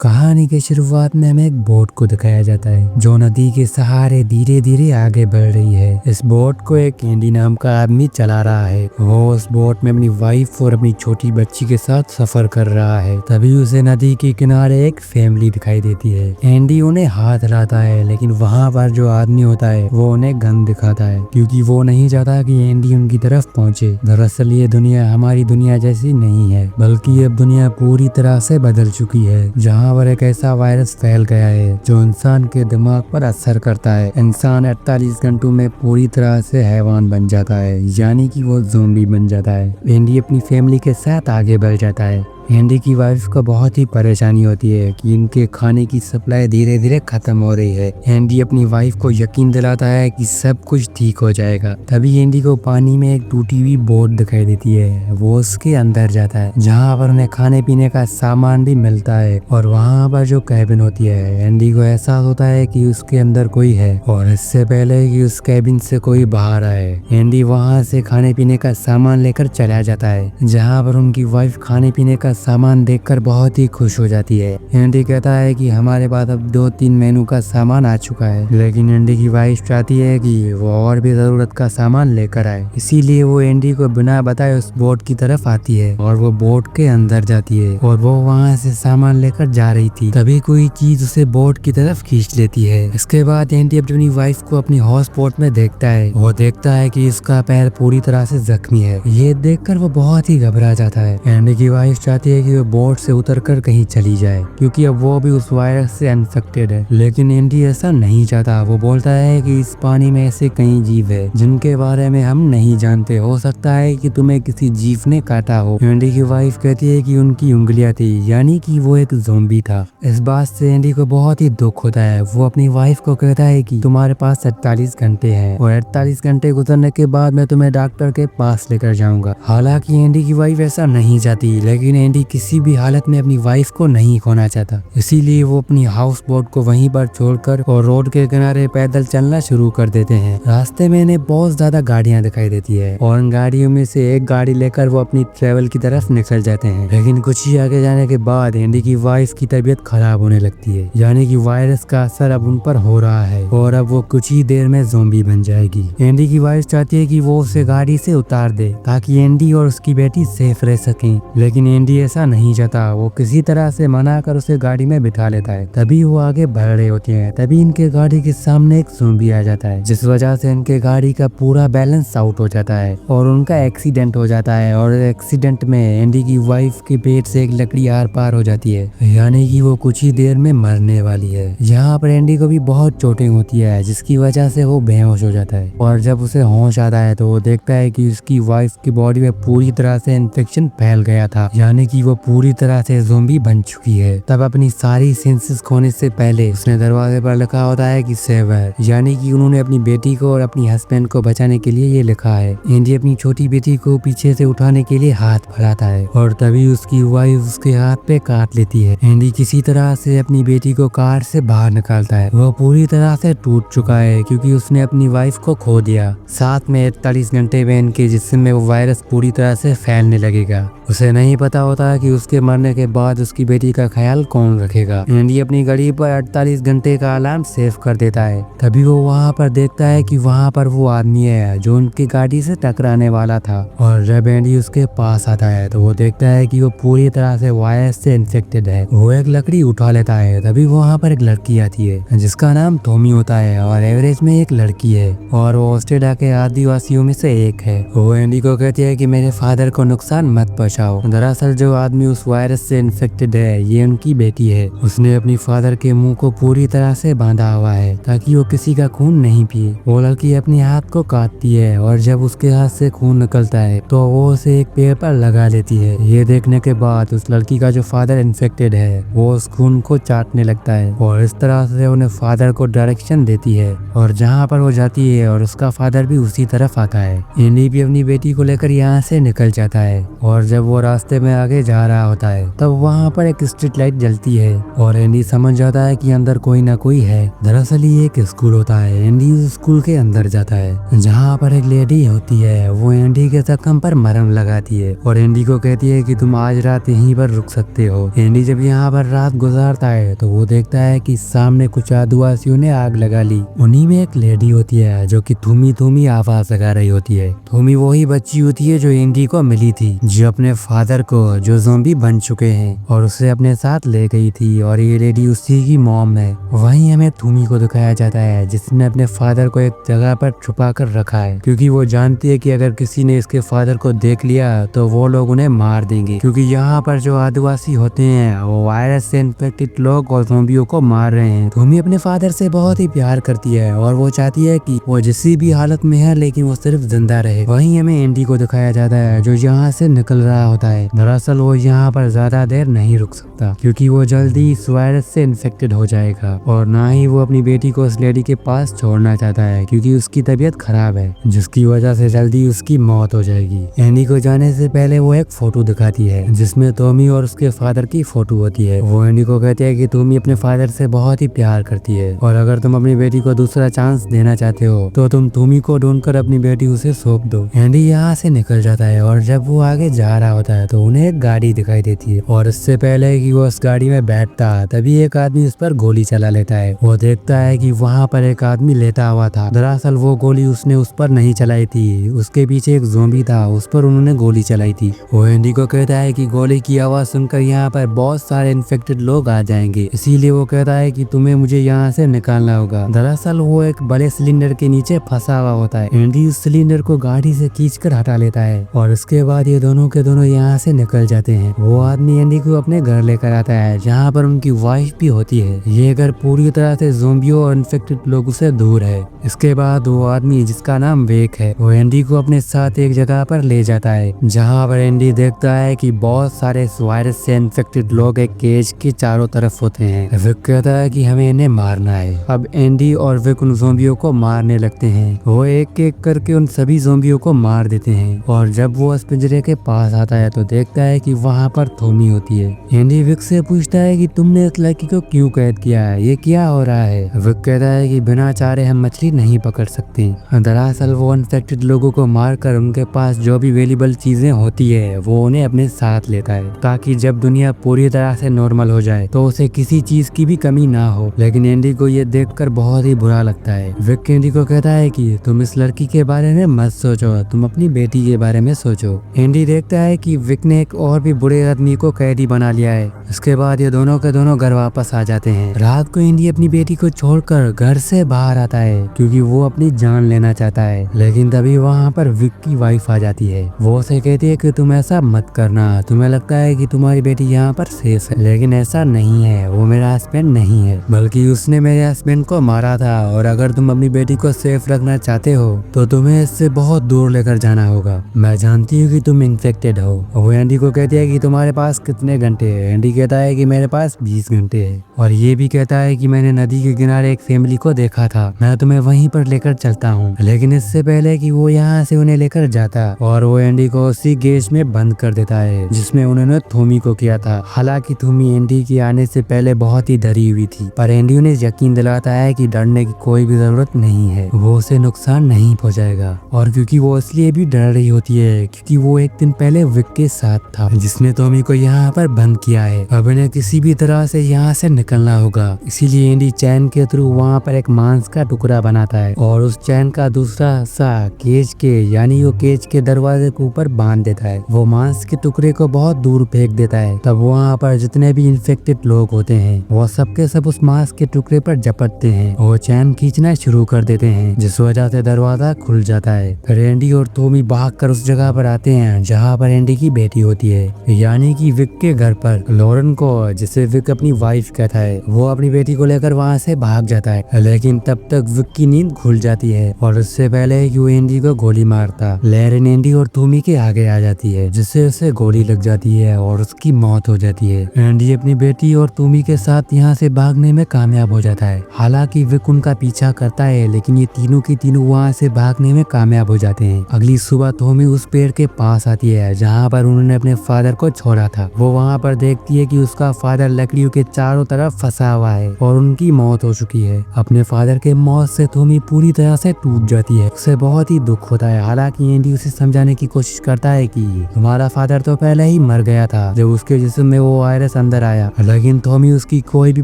कहानी के शुरुआत में हमें एक बोट को दिखाया जाता है जो नदी के सहारे धीरे धीरे आगे बढ़ रही है। इस बोट को एक एंडी नाम का आदमी चला रहा है। वो उस बोट में अपनी वाइफ और अपनी छोटी बच्ची के साथ सफर कर रहा है। तभी उसे नदी के किनारे एक फैमिली दिखाई देती है। एंडी उन्हें हाथ हिलाता है, लेकिन वहाँ पर जो आदमी होता है वो उन्हें गन दिखाता है क्योंकि वो नहीं चाहता कि एंडी उनकी तरफ पहुँचे। दरअसल ये दुनिया हमारी दुनिया जैसी नहीं है, बल्कि अब दुनिया पूरी तरह से बदल चुकी है, जहाँ पर एक ऐसा वायरस फैल गया है जो इंसान के दिमाग पर असर करता है। इंसान 48 घंटों में पूरी तरह से हैवान बन जाता है, यानी कि वो ज़ॉम्बी बन जाता है। एंडी अपनी फैमिली के साथ आगे बढ़ जाता है। एंडी की वाइफ को बहुत ही परेशानी होती है कि इनके खाने की सप्लाई धीरे धीरे खत्म हो रही है। एंडी अपनी वाइफ को यकीन दिलाता है कि सब कुछ ठीक हो जाएगा। तभी एंडी को पानी में एक टूटी हुई बोट दिखाई देती है। वो उसके अंदर जाता है जहाँ पर उन्हें खाने पीने का सामान भी मिलता है, और वहाँ पर जो कैबिन होती है, एंडी को एहसास होता है कि उसके अंदर कोई है, और इससे पहले कि उस कैबिन से कोई बाहर आए, एंडी वहाँ से खाने पीने का सामान लेकर चला जाता है, जहाँ पर उनकी वाइफ खाने पीने का सामान देखकर बहुत ही खुश हो जाती है। एंडी कहता है कि हमारे पास अब 2-3 मेनू का सामान आ चुका है, लेकिन एंडी की वाइफ चाहती है कि वो और भी जरूरत का सामान लेकर आए। इसीलिए वो एंडी को बिना बताए उस बोट की तरफ आती है और वो बोट के अंदर जाती है, और वो वहाँ से सामान लेकर जा रही थी। तभी कोई चीज उसे बोट की तरफ खींच लेती है। इसके बाद एंडी अपनी वाइफ को अपनी हाउस बोट में देखता है। वो देखता है कि उसका पैर पूरी तरह से जख्मी है। ये देखकर वो बहुत ही घबरा जाता है। एंडी की वाइफ चाहती है कि वो बोट से उतरकर कहीं चली जाए क्योंकि अब वो भी उस वायरस से इन्फेक्टेड है, लेकिन एंडी ऐसा नहीं चाहता। वो बोलता है कि इस पानी में ऐसे कई जीव है जिनके बारे में हम नहीं जानते, हो सकता है कि तुम्हें किसी जीव ने काटा हो। एंडी की वाइफ कहती है कि उनकी उंगलियां थी, यानी कि वो एक ज़ॉम्बी था। इस बात से एंडी को बहुत ही दुख होता है। वो अपनी वाइफ को कहता है कि तुम्हारे पास 48 घंटे हैं, और 48 घंटे गुजरने के बाद मैं तुम्हें डॉक्टर के पास लेकर जाऊंगा। हालांकि एंडी की वाइफ ऐसा नहीं चाहती, लेकिन एंडी किसी भी हालत में अपनी वाइफ को नहीं खोना चाहता। इसीलिए वो अपनी हाउस बोट को वहीं पर छोड़कर और रोड के किनारे पैदल चलना शुरू कर देते हैं। रास्ते में इन्हें बहुत ज्यादा गाड़ियां दिखाई देती है, और उन गाड़ियों में से एक गाड़ी लेकर वो अपनी ट्रेवल की तरफ निकल जाते हैं। लेकिन कुछ ही आगे जाने के बाद एंडी की वाइफ की तबीयत खराब होने लगती है, यानी कि वायरस का असर अब उन पर हो रहा है, और अब वो कुछ ही देर में ज़ॉम्बी बन जाएगी। एंडी की वाइफ चाहती है कि वो उसे गाड़ी से उतार दे ताकि एंडी और उसकी बेटी सेफ रह सकें, लेकिन एंडी ऐसा नहीं चाहता। वो किसी तरह से मना कर उसे गाड़ी में बिठा लेता है। तभी वो आगे बढ़ रहे होते हैं। तभी इनके गाड़ी के सामने एक ज़ॉम्बी आ जाता है, जिस वजह से इनके गाड़ी का पूरा बैलेंस आउट हो जाता है और उनका एक्सीडेंट हो जाता है। और एक्सीडेंट में एंडी की वाइफ के पेट से एक लकड़ी आर पार हो जाती है, यानी कि वो कुछ ही देर में मरने वाली है। यहाँ पर एंडी को भी बहुत चोटें होती है, जिसकी वजह से वो बेहोश हो जाता है। और जब उसे होश आता है तो वो देखता है कि उसकी वाइफ की बॉडी में पूरी तरह से इन्फेक्शन फैल गया था, यानी कि वो पूरी तरह से ज़ॉम्बी बन चुकी है। तब अपनी सारी सेंसेस खोने से पहले उसने दरवाजे पर लिखा होता है कि सेवर, यानी कि उन्होंने अपनी बेटी को और अपनी हस्बैंड को बचाने के लिए ये लिखा है। एंडी अपनी छोटी बेटी को पीछे से उठाने के लिए हाथ बढ़ाता है, और तभी उसकी वाइफ उसके हाथ पे काट लेती है। एंडी किसी तरह से अपनी बेटी को कार से बाहर निकालता है। वो पूरी तरह से टूट चुका है क्योंकि उसने अपनी वाइफ को खो दिया। साथ में 48 घंटे में इनके जिस्म में वो वायरस पूरी तरह से फैलने लगेगा। उसे नहीं पता होता कि उसके मरने के बाद उसकी बेटी का ख्याल कौन रखेगा। एंडी अपनी घड़ी पर 48 घंटे का अलार्म सेव कर देता है। तभी वो वहाँ पर देखता है कि वहाँ पर वो आदमी है जो उनकी गाड़ी से टकराने वाला था, और जब एंडी उसके पास आता है तो वो देखता है कि वो पूरी तरह से वायरस से इन्फेक्टेड है। वो एक लकड़ी उठा लेता है। तभी वहाँ पर एक लड़की आती है जिसका नाम टॉमी होता है, और एवरेज में एक लड़की है, और वो ऑस्ट्रेलिया के आदिवासियों में से एक है। वो एंडी को कहती है कि मेरे फादर को नुकसान मत पहुंचाओ। दरअसल जो आदमी उस वायरस से इन्फेक्टेड है ये उनकी बेटी है। उसने अपनी फादर के मुंह को पूरी तरह से बांधा हुआ है ताकि वो किसी का खून नहीं पिए। वो लड़की अपने हाथ को काटती है, और जब उसके हाथ से खून निकलता है तो वो उसे एक पेड़ पर लगा लेती है। ये देखने के बाद उस लड़की का जो फादर इन्फेक्टेड है वो उस खून को चाटने लगता है, और इस तरह से उन्हें फादर को डायरेक्शन देती है, और जहाँ पर वो जाती है और उसका फादर भी उसी तरफ आता है। एंडी भी अपनी बेटी को लेकर यहाँ से निकल जाता है, और जब वो रास्ते में आगे आगे जा रहा होता है तब वहाँ पर एक स्ट्रीट लाइट जलती है और एंडी समझ जाता है कि अंदर कोई ना कोई है। दरअसल ये एक स्कूल होता है। एंडी उस स्कूल के अंदर जाता है जहाँ पर एक लेडी होती है। वो एंडी के जख्म पर मरहम लगाती है और एंडी को कहती है कि तुम आज रात यहीं पर रुक सकते हो। एंडी जब यहाँ पर रात गुजारता है तो वो देखता है कि सामने कुछ आदिवासियों ने आग लगा ली। उन्हीं में एक लेडी होती है जो कि थूमी थूमी आवाज लगा रही होती है। थूमी वही बच्ची होती है जो एंडी को मिली थी, जो अपने फादर को जो ज़ॉम्बी बन चुके हैं और उसे अपने साथ ले गई थी और ये लेडी उसी की मॉम है। वहीं हमें थूमी को दिखाया जाता है जिसने अपने फादर को एक जगह पर छुपा कर रखा है, क्योंकि वो जानती है कि अगर किसी ने इसके फादर को देख लिया तो वो लोग उन्हें मार देंगे, क्योंकि यहाँ पर जो आदिवासी होते हैं वो वायरस से इन्फेक्टेड लोग और ज़ॉम्बियों को मार रहे हैं। थूमी अपने फादर से बहुत ही प्यार करती है और वो चाहती है कि वो जिसी भी हालत में है लेकिन वो सिर्फ जिंदा रहे। वहीं हमें एंडी को दिखाया जाता है जो यहाँ से निकल रहा होता है। दरअसल वो यहाँ पर ज्यादा देर नहीं रुक सकता क्योंकि वो जल्दी इस वायरस से इन्फेक्टेड हो जाएगा और ना ही वो अपनी बेटी को उस लेडी के पास छोड़ना चाहता है क्योंकि उसकी तबीयत खराब है, जिसकी वजह से जल्दी उसकी मौत हो जाएगी। एंडी को जाने से पहले वो एक फोटो दिखाती है जिसमें टॉमी और उसके फादर की फोटो होती है। वो एंडी को कहती है कि टॉमी अपने फादर से बहुत ही प्यार करती है और अगर तुम अपनी बेटी को दूसरा चांस देना चाहते हो तो तुम टॉमी को ढूंढकर अपनी बेटी उसे सौंप दो। एंडी यहाँ से निकल जाता है और जब वो आगे जा रहा होता है तो उन्हें एक गाड़ी दिखाई देती है और इससे पहले कि वो उस गाड़ी में बैठता तभी एक आदमी उस पर गोली चला लेता है। वो देखता है कि वहाँ पर एक आदमी लेटा हुआ था। दरअसल वो गोली उसने उस पर नहीं चलाई थी, उसके पीछे एक ज़ॉम्बी था, उस पर उन्होंने गोली चलाई थी। वो एंडी को कहता है कि गोली की आवाज सुनकर यहाँ पर बहुत सारे इन्फेक्टेड लोग आ जाएंगे, इसीलिए वो कहता है कि तुम्हें मुझे यहाँ से निकालना होगा। दरअसल वो एक बड़े सिलेंडर के नीचे फंसा हुआ होता है। एंडी उस सिलेंडर को गाड़ी से खींचकर हटा लेता है और उसके बाद ये दोनों के दोनों यहाँ से निकल जाते हैं। वो आदमी एंडी को अपने घर लेकर आता है जहाँ पर उनकी वाइफ भी होती है। ये घर पूरी तरह से ज़ॉम्बियों और इन्फेक्टेड लोगों से दूर है। इसके बाद वो आदमी जिसका नाम वेक है वो एंडी को अपने साथ एक जगह पर ले जाता है जहाँ पर एंडी देखता है कि बहुत सारे वायरस से इन्फेक्टेड लोग एक केज के चारों तरफ होते हैं। विक कहता है कि हमें इन्हें मारना है। अब एंडी और विक उन ज़ॉम्बियों को मारने लगते हैं। वो एक एक करके उन सभी ज़ॉम्बियों को मार देते हैं और जब वो उस पिंजरे के पास आता है तो देखता है कि वहाँ पर थोमी होती है। एंडी विक से पूछता है कि तुमने इस लड़की को क्यों कैद किया है, ये क्या हो रहा है। विक कहता है कि बिना चारे हम मछली नहीं पकड़ सकते। दरअसल वो इन्फेक्टेड लोगों को मारकर उनके पास जो भी वेल्यूएबल चीजें होती है वो उन्हें अपने साथ लेता है ताकि जब दुनिया पूरी तरह से नॉर्मल हो जाए तो उसे किसी चीज की भी कमी ना हो। लेकिन एंडी को ये देखकर बहुत ही बुरा लगता है। विक एंडी को कहता है कि तुम इस लड़की के बारे में मत सोचो, तुम अपनी बेटी के बारे में सोचो। एंडी देखता है कि विक ने एक और भी बुरे आदमी को कैदी बना लिया है। इसके बाद ये दोनों के दोनों घर वापस आ जाते हैं। रात को एंडी अपनी बेटी को छोड़कर घर से बाहर आता है क्योंकि वो अपनी जान लेना चाहता है। लेकिन तभी वहाँ पर विक की वाइफ आ जाती है। वो उसे कहती है कि तुम ऐसा मत करना, तुम्हें लगता है कि तुम्हारी बेटी यहाँ पर सेफ है, लेकिन ऐसा नहीं है। वो मेरा हस्बैंड नहीं है, बल्कि उसने मेरे हस्बैंड को मारा था और अगर तुम अपनी बेटी को सेफ रखना चाहते हो तो तुम्हें इससे बहुत दूर लेकर जाना होगा। मैं जानती हूँ कि तुम इन्फेक्टेड हो। वो एंडी को कहती है कि तुम्हारे पास कितने घंटे है। एंडी कहता है कि मेरे पास 20 घंटे है और ये भी कहता है कि मैंने नदी के किनारे एक फैमिली को देखा था, मैं तुम्हें वहीं पर लेकर चलता हूँ। लेकिन इससे पहले कि वो यहाँ से उन्हें लेकर जाता और वो एंडी को उसी गेज में बंद कर देता है जिसमें उन्होंने थूमी को किया था। हालांकि थूमी एंडी के आने से पहले बहुत ही डरी हुई थी, पर एंडी उन्हें यकीन दिलाता है कि डरने की कोई भी जरूरत नहीं है, वो उसे नुकसान नहीं पहुँचाएगा। और क्योंकि वो इसलिए भी डर रही होती है क्योंकि वो एक दिन पहले विक के साथ था जिसने टॉमी को यहाँ पर बंद किया है। अब इन्हें किसी भी तरह से यहाँ से निकलना होगा, इसीलिए एंडी चैन के थ्रू वहाँ पर एक मांस का टुकड़ा बनाता है और उस चैन का दूसरा हिस्सा केज के यानी वो केज के दरवाजे के ऊपर बांध देता है। वो मांस के टुकड़े को बहुत दूर फेंक देता है। तब वहाँ पर जितने भी इन्फेक्टेड लोग होते हैं वो सबके सब उस मांस के टुकड़े पर झपटते हैं। वो चैन खींचना शुरू कर देते हैं जिस वजह से दरवाजा खुल जाता है। फिर एंडी और टॉमी भागकर उस जगह पर आते हैं जहाँ पर एंडी की बेटी होती है, यानी कि विक के घर पर। लॉरेन को, जिसे विक अपनी वाइफ कहता है, वो अपनी बेटी को लेकर वहाँ से भाग जाता है। लेकिन तब तक विक की नींद खुल जाती है और उससे पहले कि वो एंडी को गोली मारता, लॉरेन एंडी और टॉमी के आगे आ जाती है जिससे उसे गोली लग जाती है और उसकी मौत हो जाती है। एंडी अपनी बेटी और टॉमी के साथ यहाँ से भागने में कामयाब हो जाता है। हालांकि विक उनका पीछा करता है लेकिन ये तीनों की तीनों वहाँ से भागने में कामयाब हो जाते हैं। अगली सुबह टॉमी उस पेड़ के पास आती है जहाँ पर उन्होंने अपने फादर को छोड़ा था। वो वहाँ पर देखती है कि उसका फादर लकड़ियों के चारों तरफ फंसा हुआ है और उनकी मौत हो चुकी है। अपने फादर के मौत से टॉमी पूरी तरह से टूट जाती है। उसे बहुत ही दुख होता है। हालांकि एंडी उसे समझाने की कोशिश करता है कि तुम्हारा फादर तो पहले ही मर गया था जब उसके जिस्म में वो वायरस अंदर आया, लेकिन टॉमी उसकी कोई भी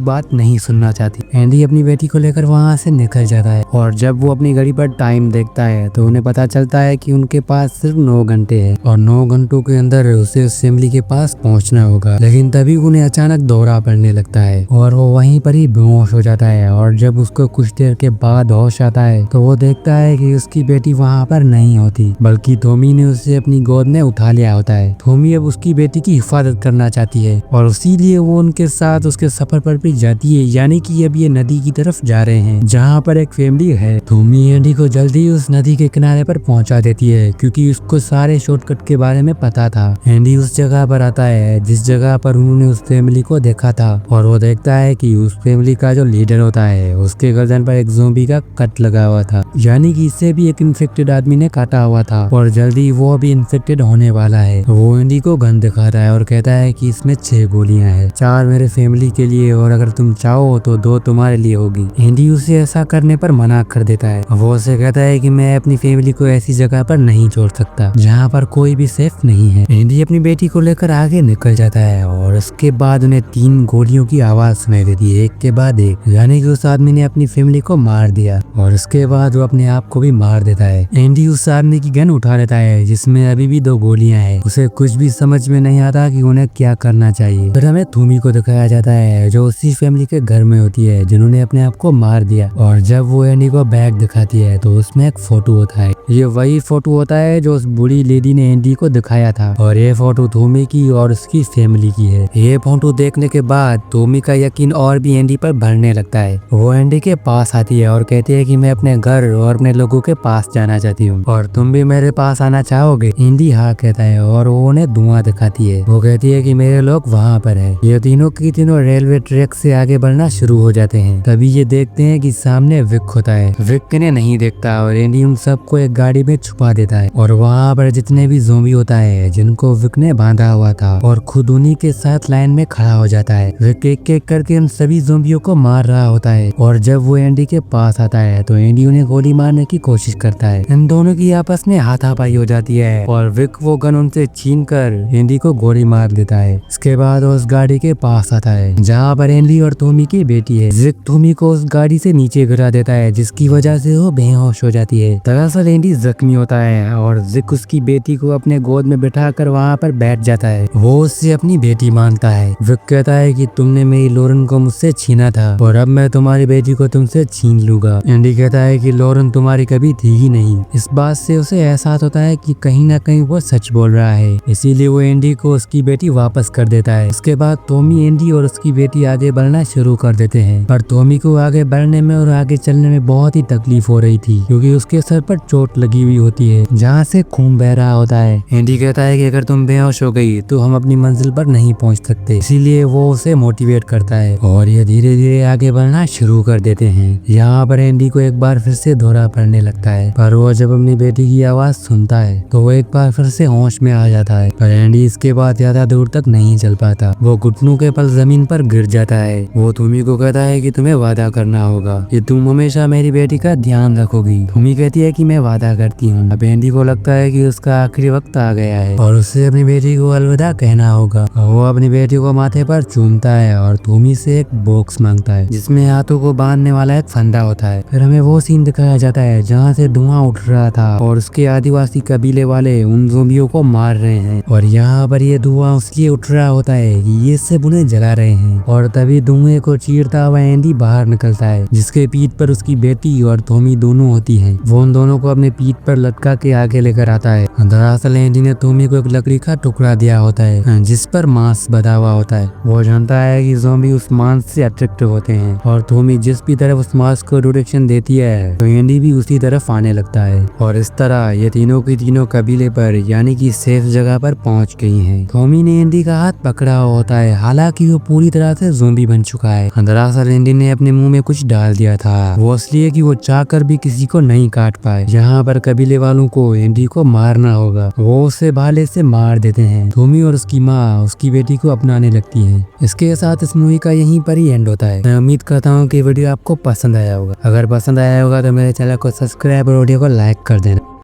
बात नहीं सुनना चाहती। एंडी अपनी बेटी को लेकर वहाँ से निकल जाता है और जब वो अपनी घड़ी पर टाइम देखता है तो उन्हें पता चलता है कि उनके पास सिर्फ 9 घंटे हैं और 9 घंटों के अंदर उसे उस फैमिली के पास पहुंचना होगा। लेकिन तभी उन्हें अचानक दौरा पड़ने लगता है और वो वहीं पर ही बेहोश हो जाता है। और जब उसको कुछ देर के बाद होश आता है तो वो देखता है कि उसकी बेटी वहाँ पर नहीं होती, बल्कि टॉमी ने उसे अपनी गोद में उठा लिया होता है। टॉमी अब उसकी बेटी की हिफाजत करना चाहती है और इसीलिए वो उनके साथ उसके सफर पर भी जाती है, यानी कि अब ये नदी की तरफ जा रहे हैं जहाँ पर एक फैमिली है। टॉमी एंडी को जल्दी उस नदी के किनारे पर पहुंचा देती है क्योंकि उसको सारे शॉर्टकट के बारे में पता था। एंडी उस जगह पर आता है जिस जगह पर उन्होंने उस फैमिली को देखा था और वो देखता है कि उस फैमिली का जो लीडर होता है उसके गर्दन पर एक ज़ॉम्बी का कट लगा हुआ था, यानी कि इससे भी एक इन्फेक्टेड आदमी ने काटा हुआ था और जल्दी वो भी इन्फेक्टेड होने वाला है। वो एंडी को गन दिखाता है और कहता है कि इसमें 6 गोलियां हैं, 4 मेरे फैमिली के लिए और अगर तुम चाहो तो 2 तुम्हारे लिए होगी। एंडी उसे ऐसा करने पर मना कर देता है। वो उसे कहता है कि मैं अपनी फैमिली को ऐसी जगह पर नहीं छोड़ सकता जहाँ पर कोई भी सेफ नहीं है। एंडी अपनी बेटी को लेकर आगे निकल जाता है और उसके बाद उन्हें 3 गोलियों की आवाज सुनाई देती है, एक के बाद एक, यानी कि उस आदमी ने अपनी फैमिली को मार दिया और उसके बाद वो अपने आप को भी मार देता है। एंडी उस आदमी की गन उठा लेता है जिसमें अभी भी 2 गोलियां हैं। उसे कुछ भी समझ में नहीं आता कि उन्हें क्या करना चाहिए। फिर हमें टॉमी को दिखाया जाता है जो उसी फैमिली के घर में होती है जिन्होंने अपने आप को मार दिया और जब वो एंडी को बैग दिखाती है तो उसमें एक फोटो होता है। ये वही फोटो होता है जो उस बूढ़ी लेडी ने एंडी को दिखाया था और ये फोटो टॉमी की और उसकी फैमिली की है। ये फोटो देखने के बाद टॉमी का यकीन और भी एंडी पर बढ़ने लगता है। वो एंडी के पास आती है और कहती है कि मैं अपने घर और अपने लोगों के पास जाना चाहती हूँ और तुम भी मेरे पास आना चाहोगे। एंडी हाँ कहता है और वो उन्हें धुआं दिखाती है। वो कहती है कि मेरे लोग वहाँ पर है। ये तीनों की तीनों रेलवे ट्रैक से आगे बढ़ना शुरू हो जाते हैं। तभी ये देखते हैं कि सामने विक होता है। विक ने नहीं देखता और एंडी उन सबको एक गाड़ी में छुपा देता है और वहाँ पर जितने भी ज़ॉम्बी होता है जिनको विक ने बांधा हुआ था और खुद उन्हीं के साथ लाइन में खड़ा हो जाता है। विक एक एक करके उन सभी ज़ॉम्बियों को मार रहा होता है और जब वो एंडी के पास आता है तो एंडी उन्हें गोली मारने की कोशिश करता है। इन दोनों की आपस में हाथापाई हो जाती है और विक वो गन उनसे छीन कर एंडी को गोली मार देता है। इसके बाद वो उस गाड़ी के पास आता है जहाँ पर एंडी और टॉमी की बेटी है। विक टॉमी को उस गाड़ी से नीचे गिरा देता है जिसकी वजह से वो बेहोश हो जाती है। दरअसल एंडी जख्मी होता है और विक उसकी बेटी को अपने गोद में बिठाकर वहाँ पर बैठ जाता है। वो उससे अपनी बेटी मानता है। विक कहता है कि तुमने मेरी लॉरेन को मुझसे छीना था और अब मैं तुम्हारी बेटी को तुमसे छीन लूंगा। एंडी कहता है कि लॉरेन तुम्हारी कभी थी ही नहीं। इस बात से उसे एहसास होता है कि कहीं ना कहीं वो सच बोल रहा है, इसीलिए वो एंडी को उसकी बेटी वापस कर देता है। इसके बाद टॉमी एंडी और उसकी बेटी आगे बढ़ना शुरू कर देते हैं, पर टॉमी को आगे बढ़ने में और आगे चलने में बहुत ही तकलीफ हो रही थी क्योंकि उसके सर पर चोट लगी हुई होती है जहाँ से खून बह रहा होता है। एंडी कहता है कि अगर तुम बेहोश हो गई तो हम अपनी मंजिल पर नहीं पहुँच सकते, इसीलिए वो उसे मोटिवेट करता है और ये धीरे धीरे आगे बढ़ना शुरू कर देते हैं। यहाँ पर एंडी को एक बार फिर से दौरा पड़ने लगता है, पर वो जब अपनी बेटी की आवाज सुनता है तो वो एक बार फिर से होश में आ जाता है। पर एंडी इसके बाद ज्यादा दूर तक नहीं चल पाता। वो घुटनों के पल जमीन पर गिर जाता है। वो टॉमी को कहता है कि तुम्हें वादा करना होगा कि तुम हमेशा मेरी बेटी का ध्यान रखोगी। टॉमी कहती है कि मैं वादा करती हूँ। अब एंडी को लगता है कि उसका आखिरी वक्त आ गया है और उससे अपनी बेटी को अलविदा कहना होगा। वो अपनी बेटी को माथे पर चूमता है और टॉमी से एक बॉक्स मांगता है जिसमें हाथों को बांधने वाला एक फंदा होता है। फिर हमें वो सीन दिखाया जाता है जहाँ से धुआं उठ रहा था और उसके आदिवासी कबीले वाले उन ज़ॉम्बियों को मार रहे हैं और यहाँ पर ये धुआं इसलिए उठ रहा होता है कि ये सब उन्हें जला रहे हैं। और तभी धुएं को चीरता हुआ एंडी बाहर निकलता है जिसके पीठ पर उसकी बेटी और टॉमी दोनों होती हैं। वो उन दोनों को अपने पीठ पर लटका के आगे लेकर आता है। दरअसल एंडी ने टॉमी को एक लकड़ी का टुकड़ा दिया होता है जिस पर मांस बधा हुआ होता है। वो जानता है कि ज़ॉम्बी उस मांस से अट्रैक्ट होते हैं और टॉमी जिस भी तरफ उस मांस को डायरेक्शन देती है तो एंडी भी उसी तरफ आने लगता है और इस तरह ये तीनों की तीनों कबीले पर यानी कि सेफ जगह पर पहुंच गई हैं। टॉमी ने एंडी का हाथ पकड़ा हुआ होता है, हालांकि वो पूरी तरह से ज़ॉम्बी बन चुका है। दरअसल एंडी ने अपने मुंह में कुछ डाल दिया था, वो इसलिए कि वो चाहकर भी किसी को नहीं काट पाए। यहाँ पर कबीले वालों को एंडी को मारना होगा। वो उसे भाले से मार देते हैं। टॉमी और उसकी माँ उसकी बेटी को अपनाने लगती है। इसके साथ इस मूवी का यहीं पर ही एंड होता है। मैं उम्मीद करता हूँ कि वीडियो आपको पसंद आया होगा। अगर पसंद आया होगा तो मेरे चैनल को सब्सक्राइब और वीडियो को लाइक कर देना।